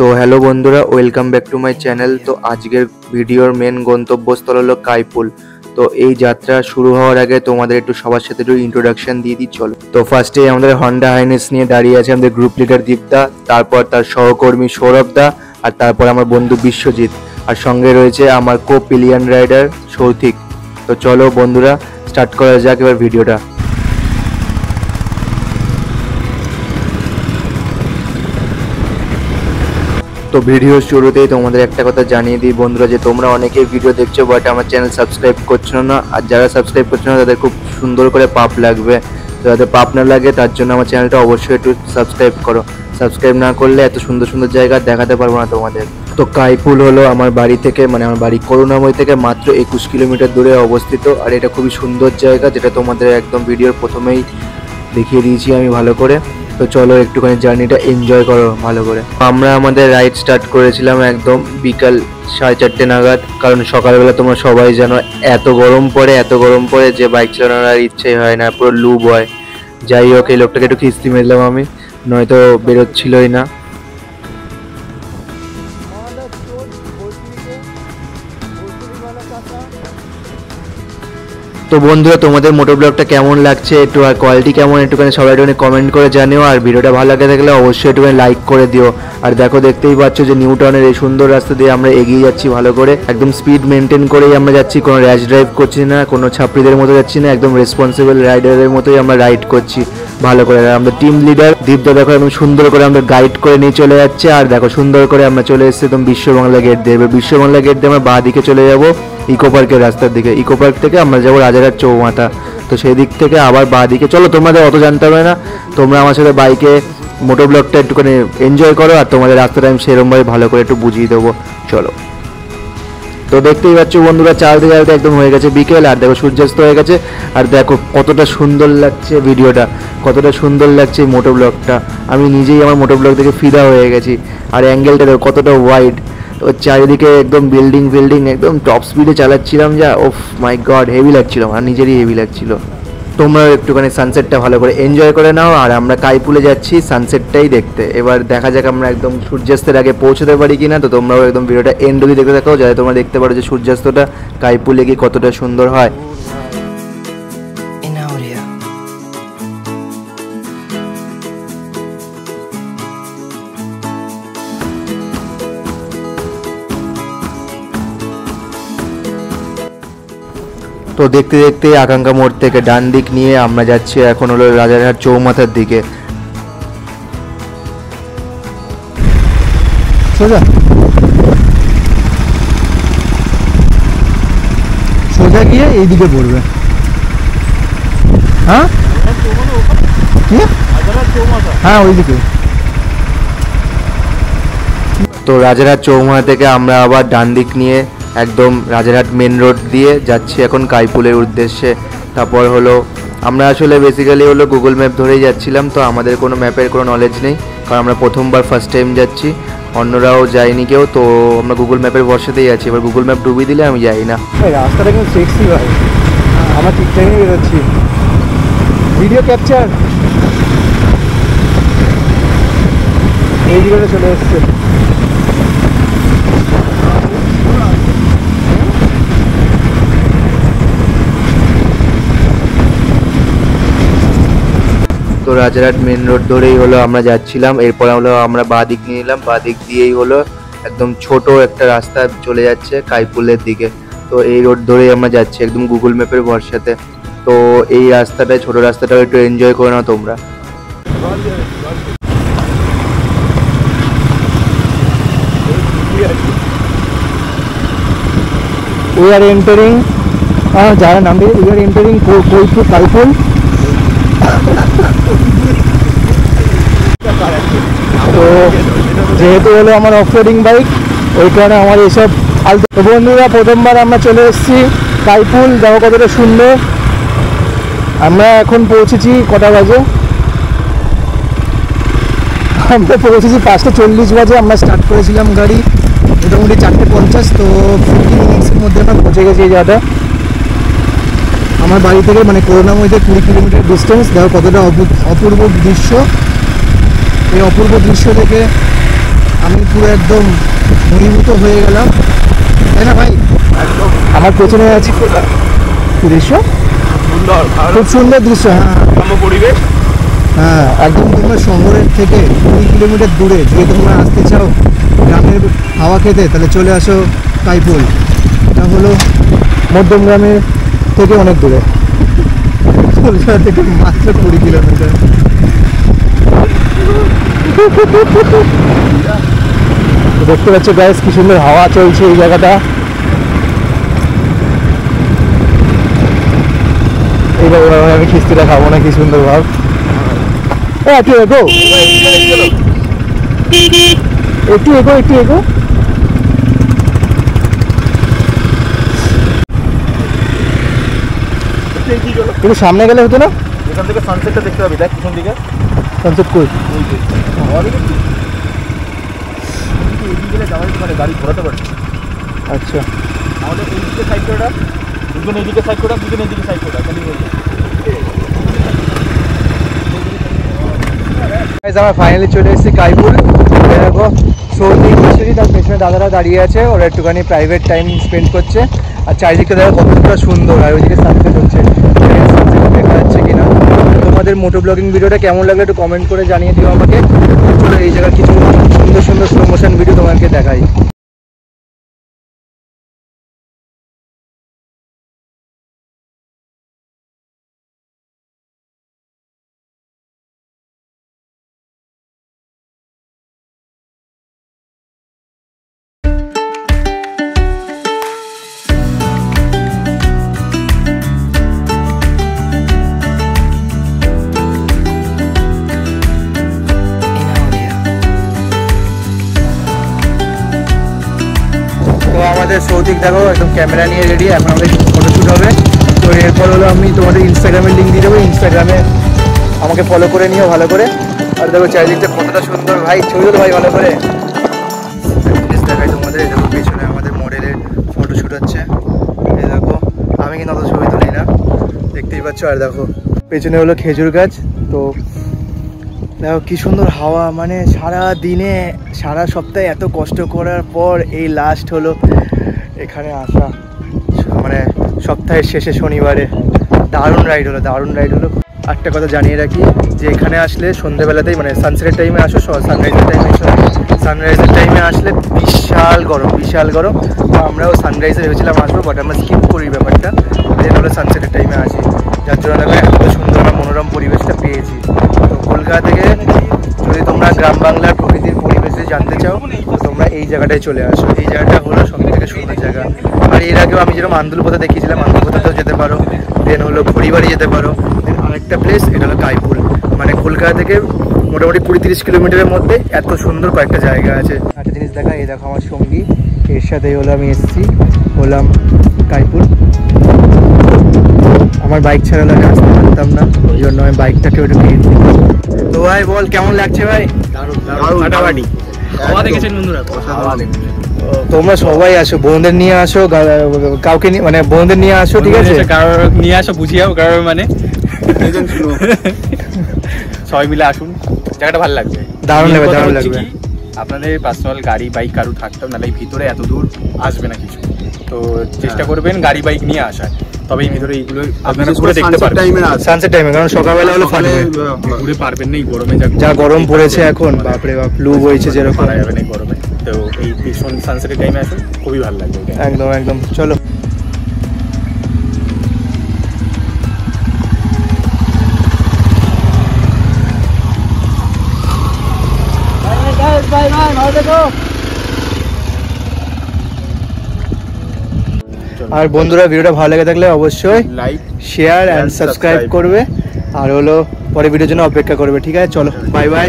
তো হ্যালো বন্ধুরা, welcome back to my channel. তো আজকের ভিডিওর মেন গন্তব্যস্থল হলো কাইপুল। তো এই যাত্রা শুরু হওয়ার আগে তোমাদের একটু সবার সাথে একটু ইন্ট্রোডাকশন দিয়ে দিই চলো। তো ফার্স্টে আমাদের হন্ডা হাইনেস নিয়ে দাঁড়িয়ে আছে আমাদের গ্রুপ লিডার দীপদা, তারপর তার সহকর্মী সৌরভদা, আর তারপর আমার বন্ধু বিশ্বজিৎ, আর সঙ্গে রয়েছে আমার কো পিলিয়ন রাইডার সৌথিক। তো চলো বন্ধুরা, স্টার্ট করা যাক এবার ভিডিওটা। তো ভিডিও শুরুতেই তোমাদের একটা কথা জানিয়ে দিই বন্ধুরা, যে তোমরা অনেকেই ভিডিও দেখছো বাট আমার চ্যানেল সাবস্ক্রাইব করছো না, আর যারা সাবস্ক্রাইব করছো না তাদের খুব সুন্দর করে পাপ লাগবে। তো যাতে পাপ না লাগে তার জন্য আমার চ্যানেলটা অবশ্যই একটু সাবস্ক্রাইব করো। সাবস্ক্রাইব না করলে এত সুন্দর সুন্দর জায়গা দেখাতে পারবো না তোমাদের। তো কাইপুল হলো আমার বাড়ি থেকে, মানে আমার বাড়ি করুণাময়ী থেকে মাত্র 21 কিলোমিটার দূরে অবস্থিত। আর এটা খুবই সুন্দর জায়গা, যেটা তোমাদের একদম ভিডিওর প্রথমেই দেখিয়ে দিয়েছি আমি ভালো করে। তো চলো একটুখানি জার্নিটা এনজয় করো ভালো করে। আমরা আমাদের রাইড স্টার্ট করেছিলাম একদম বিকাল 4:30 নাগাদ, কারণ সকালবেলা তোমরা সবাই জানো এত গরম পড়ে যে বাইক চালানোর আর ইচ্ছেই হয় না, পুরো লুব হয়। যাই হোক, এই লোকটাকে একটু খিস্তি মেরলাম আমি, নয়তো বেরোচ্ছিলই না। তো বন্ধুরা, তোমাদের মোটর ব্লগটা কেমন লাগছে একটু, আর কোয়ালিটি কেমন একটুখানি সবাই একটুখানি কমেন্ট করে জানিও। আর ভিডিওটা ভালো লাগে থাকলে অবশ্যই একটুখানি লাইক করে দিও। আর দেখো, দেখতেই পাচ্ছ যে নিউ টাউনের এই সুন্দর রাস্তা দিয়ে আমরা এগিয়ে যাচ্ছি ভালো করে, একদম স্পিড মেনটেন করেই আমরা যাচ্ছি, কোনো র্যাশ ড্রাইভ করছি না, কোনো ছাপড়িদের মতো যাচ্ছি না, একদম রেসপন্সিবল রাইডারের মতোই আমরা রাইড করছি ভালো করে। আর আমরা টিম লিডার দীপদা দেখো একদম সুন্দর করে আমরা গাইড করে নিয়ে চলে যাচ্ছে। আর দেখো সুন্দর করে আমরা চলে এসেছি একদম বিশ্ববাংলা গেট দিয়ে। এবার বিশ্ববাংলা গেট দিয়ে আমরা বাঁ দিকে চলে যাবো ইকো পার্কের রাস্তার দিকে। ইকো পার্ক থেকে আমরা যাবো রাজারহাট চৌমাথা। তো সেই দিক থেকে আবার বাঁ দিকে চলো, তোমাদের অত জানতে হবে না, তোমরা আমার সাথে বাইকে মোটর ব্লগটা একটুখানি এনজয় করো, আর তোমাদের রাস্তাটা আমি সেরকমভাবে ভালো করে একটু বুঝিয়ে দেবো চলো। তো দেখতেই পাচ্ছ বন্ধুরা, চালতে চালতে একদম হয়ে গেছে বিকেল, আর দেখো সূর্যাস্ত হয়ে গেছে। আর দেখো কতটা সুন্দর লাগছে ভিডিওটা, কতটা সুন্দর লাগছে মোটর ব্লগটা। আমি নিজেই আমার মোটর ব্লগ থেকে ফিদা হয়ে গেছি। আর অ্যাঙ্গেলটা দেখো কতটা ওয়াইড, চারিদিকে একদম বিল্ডিং একদম টপ স্পিডে চালাচ্ছিলাম, যা ওফ মাই গড হেভি লাগছিল, আর নিজেরই হেভি লাগছিল। তোমরা একটুখানি সানসেটটা ভালো করে এনজয় করে নাও, আর আমরা কাইপুলে যাচ্ছি সানসেটটাই দেখতে। এবার দেখা যাক আমরা একদম সূর্যাস্তের আগে পৌঁছতে পারি কিনা। তো তোমরাও একদম ভিডিওটা এন্ড অবধি দেখতে থাকো, যাতে তোমরা দেখতে পারো যে সূর্যাস্তটা কাইপুলে গিয়ে কতটা সুন্দর হয়। তো দেখতে দেখতে আকাঙ্ক্ষা মোড় থেকে ডান দিক নিয়ে আমরা যাচ্ছি এখন হলো রাজারহাট চৌমাথার দিকে। সোজা সোজা গিয়ে এইদিকে পড়বে। হ্যাঁ হ্যাঁ ওইদিকে। তো রাজারহাট চৌমাথা থেকে আমরা আবার ডান দিক নিয়ে একদম রাজারহাট মেন রোড দিয়ে যাচ্ছি এখন কাইপুলের উদ্দেশ্যে। তারপর হলো আমরা আসলে বেসিক্যালি হলো গুগল ম্যাপ ধরেই যাচ্ছিলাম। তো আমাদের কোনো ম্যাপের কোনো নলেজ নেই, কারণ আমরা প্রথমবার ফার্স্ট টাইম যাচ্ছি, অন্যরাও যায়নি কেউ। তো আমরা গুগল ম্যাপের ভরসাতেই আছি। এবার গুগল ম্যাপ ডুবিয়ে দিলে আমি যাই না। রাস্তাটা কিন্তু সেক্সি ভাই, আমরা ঠিকঠাকই বেরোচ্ছি। ভিডিও ক্যাপচার এই দিকে চলে এসছে। তো রাজারহাট মেন রোড ধরেই হলো আমরা যাচ্ছিলাম। এরপর হলো আমরা বাঁ দিক নিয়ে নিলাম, বাঁ দিক দিয়েই হলো একদম ছোট একটা রাস্তা চলে যাচ্ছে কাইপুলের দিকে। তো এই রোড ধরেই আমরা যাচ্ছি একদম গুগল ম্যাপের ভরসাতে। তো এই রাস্তাটায়, ছোট রাস্তাটাও একটু এনজয় করে নাও তোমরা। We are entering, যারা নামবে, we are entering কাইপুল। তো যেহেতু হলো আমার অফরোডিং বাইক, ওই কারণে আমার এইসব ফালতু। তো বন্ধুরা, প্রথমবার আমরা চলে এসেছি কাইপুল, দেখো কতটা সুন্দর। আমরা এখন পৌঁছেছি কটা বাজে, আমরা পৌঁছেছি 5:40 বাজে। আমরা স্টার্ট করেছিলাম গাড়ি মোটামুটি 4:50। তো 50 মিনিটসের মধ্যে আমরা পৌঁছে গেছি এই জায়গাটা। আমার বাড়ি থেকে মানে করুণাময়ীতে 20 কিলোমিটার ডিস্টেন্স। দেখো কতটা অপূর্ব দৃশ্য। এই অপূর্ব দৃশ্য থেকে আমি পুরো একদম ঘনীভূত হয়ে গেলাম, তাই না ভাই? একদম আমার পেছনে আছে কি দৃশ্য, সুন্দর, খুব সুন্দর দৃশ্য। হ্যাঁ পরিবেশ। হ্যাঁ, একদম তোমরা শহরের থেকে 20 কিলোমিটার দূরে যদি তোমরা আসতে চাও গ্রামের হাওয়া খেতে, তাহলে চলে আসো কাইপুল। এটা হলো মধ্যমগ্রামের থেকে অনেক দূরে, কলকাতা থেকে মাত্র 20 কিলোমিটার। দেখতে পাচ্ছ গাইস কি সুন্দর হাওয়া চলছে এই জায়গাটা। এইভাবে আমি খিস্তিটা খাবো না, কি সুন্দর ভাব। একটু এগো, একটু এগো, একটু এগো। একটু সামনে গেলে হতো না? এখান থেকে সানসেটটা দেখতে পাবি, দেখ পিছন দিকে সানসেট কই? গাড়ি ঘোরাতে পারছি। আচ্ছা, আমাদের এইদিকে সাইড করে রাখ, দুজন এইদিকে সাইড করে রাখ, দুজন এইদিকে সাইড করে রাখ, খালি হয়ে যায়। আমরা ফাইনালি চলে এসেছি কাইপুল। দেখো সৌদি ইউনিভার্সিটি, তার পেছনে দাদারা দাঁড়িয়ে আছে, ওরা একটুখানি প্রাইভেট টাইম স্পেন্ড করছে। আর চারিদিকটা দেখো কতটা সুন্দর, আর ওইদিকে সানসেট হচ্ছে, দেখা যাচ্ছে কিনা। তোমাদের মোটো ব্লগিং ভিডিওটা কেমন লাগলো একটু কমেন্ট করে জানিয়ে দিও আমাকে। চলো এই জায়গার কিছু সুন্দর সুন্দর স্লো মোশন ভিডিও তোমাকে দেখাই। তো আমাদের সৌদিক দেখো একদম ক্যামেরা নিয়ে রেডি, এখন আমাদের ফটোশ্যুট হবে। তো এরপর হলো আমি তোমাদের ইনস্টাগ্রামের লিঙ্ক দিয়ে দেবো, ইনস্টাগ্রামে আমাকে ফলো করে নিও ভালো করে। আর দেখো চারিদিকটা কতটা সুন্দর ভাই, ছবি তো ভাই ভালো করে জিনিস দেখাই তোমাদের। এই দেখো পেছনে আমাদের মডেলের ফটোশ্যুট হচ্ছে, এই দেখো। আমি কিন্তু অত ছবি তুলি না, দেখতেই পাচ্ছ। আর দেখো পেছনে হলো খেজুর গাছ। তো দেখো কি সুন্দর হাওয়া, মানে সারা দিনে সারা সপ্তাহে এত কষ্ট করার পর এই লাস্ট হলো এখানে আসা, মানে সপ্তাহের শেষে শনিবারে। দারুণ রাইড হলো, দারুণ রাইড হলো। একটা কথা জানিয়ে রাখি যে এখানে আসলে সন্ধ্যেবেলাতেই, মানে সানসেটের টাইমে আসো, সানরাইজের টাইমে এসো। সানরাইজের টাইমে আসলে বিশাল গরম, বিশাল গরম। তো আমরাও সানরাইজে ভেবেছিলাম আসবো, বাট আমরা স্কিপ করি ব্যাপারটা, দেন হলো সানসেটের টাইমে আসি, যার জন্য দেখো এত সুন্দর আমরা মনোরম পরিবেশটা পেয়েছি। তো কলকাতা থেকে যদি তোমরা গ্রাম বাংলার প্রকৃতির পরিবেশে জানতে চাও, তো তোমরা এই জায়গাটায় চলে আসো। এই জায়গাটা হলো সবথেকে সুন্দর জায়গা। আর এর আগেও আমি যেরকম আন্দুলপথে দেখিয়েছিলাম, আন্দুলপথেও যেতে পারো, দেন হলো ঘড়িবাড়ি যেতে পারো, দেন আরেকটা প্লেস এটা হলো কাইপুল। মানে কলকাতা থেকে মোটামুটি 20-30 কিলোমিটারের মধ্যে এত সুন্দর কয়েকটা জায়গা আছে। একটা জিনিস দেখা, এই দেখো আমার সঙ্গী, এর সাথেই হলো আমি এসেছি, হলাম কাইপুল। আমার বাইক ছাড়া আমি আসতে পারতাম না, ওই জন্য আমি বাইকটাকে একটু কিনে দিই। তো ভাই বল কেমন লাগছে ভাই? ফাটাফাটি হাওয়া দেখেছেন বন্ধুরা? তোমরা সবাই আসো, বোনদের নিয়ে আসো, কাউকে মানে বোনদের নিয়ে আসো, ঠিক আছে? কারোর নিয়ে আসো, বুঝিয়াও কারোর, মানে সবাই মিলে আসুন, জায়গাটা ভালো লাগবে, দারুণ লাগবে, দারুণ লাগবে। আপনাদের পার্সোনাল গাড়ি বাইক কারু থাকতেও নাহলে এই ভিতরে এত দূর আসবে না কিছু, তো চেষ্টা করবেন গাড়ি বাইক নিয়ে আসার, তবে এই ভিতরে এইগুলো আপনারা ঘুরে দেখতে পারবেন সানসেট টাইমে, কারণ সকালবেলা হলো ফাটবে, ঘুরে পারবেন না এই গরমে, যা গরম পড়েছে এখন, বাপরে বাপ, লু বইছে যেরকম, পারা যাবে না এই গরমে। তো এই ভীষণ সানসেটের টাইমে আসুন, খুবই ভালো লাগবে। একদম একদম, চলো। আর বন্ধুরা ভিডিওটা ভালো লেগে থাকলে অবশ্যই লাইক, শেয়ার অ্যান্ড সাবস্ক্রাইব করবে, আর হলো পরে ভিডিওর জন্য অপেক্ষা করবে, ঠিক আছে? চলো, বাই বাই।